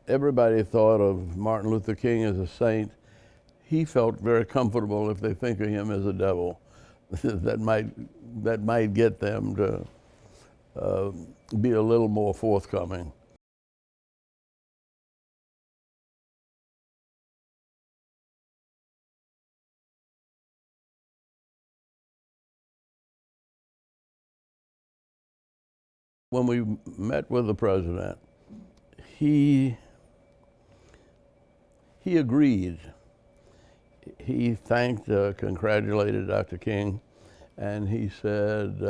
everybody thought of Martin Luther King as a saint. He felt very comfortable if they think of him as a devil. that might get them to be a little more forthcoming. When we met with the president, he agreed. He thanked, congratulated Dr. King, and he said,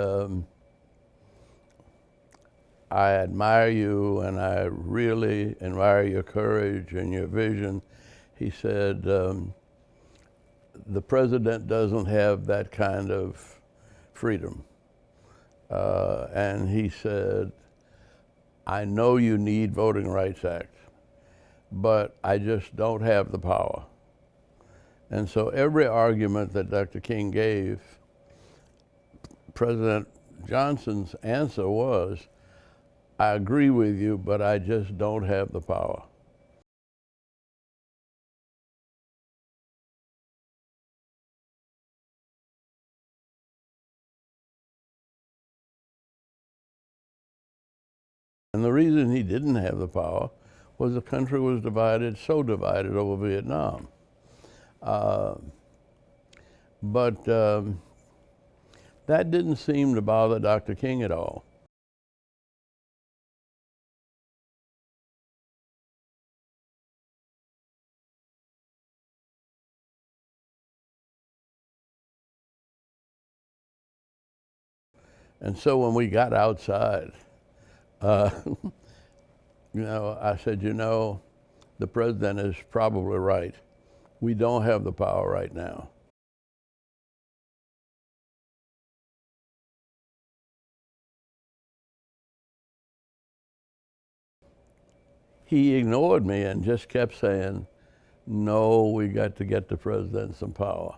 I admire you and I really admire your courage and your vision. He said, the president doesn't have that kind of freedom. And he said, I know you need Voting Rights Act, but I just don't have the power. And so every argument that Dr. King gave, President Johnson's answer was, I agree with you, but I just don't have the power. And the reason he didn't have the power was the country was divided, so divided over Vietnam. But that didn't seem to bother Dr. King at all. And so when we got outside, I said, the president is probably right. We don't have the power right now. He ignored me and just kept saying, no, we got to get the president some power.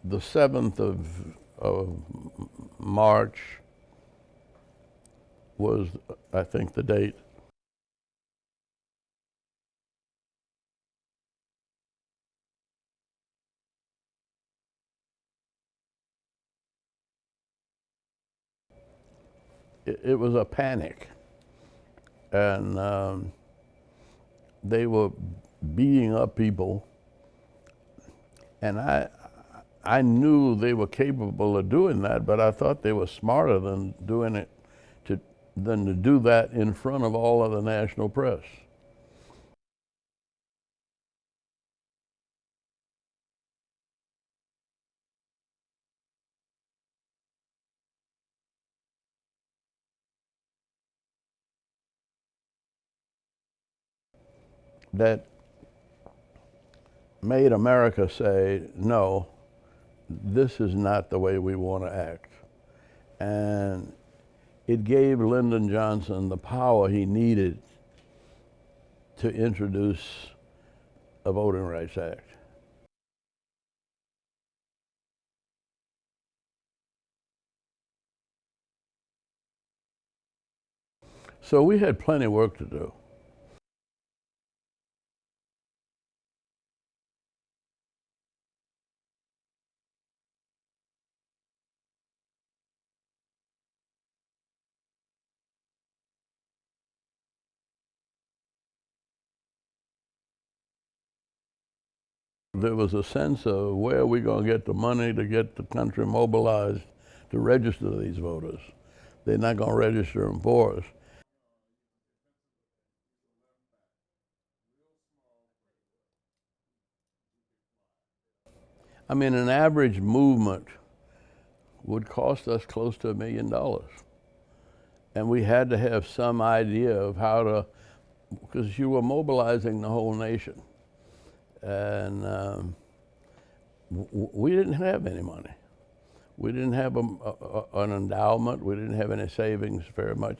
The 7th of March was, I think, the date. It was a panic, and they were beating up people, and I knew they were capable of doing that, but I thought they were smarter than doing it than to do that in front of all of the national press. That made America say, no, this is not the way we want to act. And it gave Lyndon Johnson the power he needed to introduce a Voting Rights Act. So we had plenty of work to do. There was a sense of where are we going to get the money to get the country mobilized to register these voters. They're not going to register them for us. I mean, an average movement would cost us close to $1 million. And we had to have some idea of how to, because you were mobilizing the whole nation. And we didn't have any money. We didn't have an endowment. We didn't have any savings very much.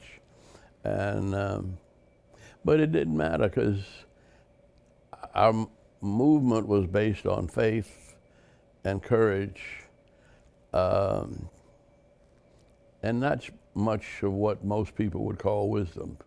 And, but it didn't matter because our movement was based on faith and courage and not much of what most people would call wisdom.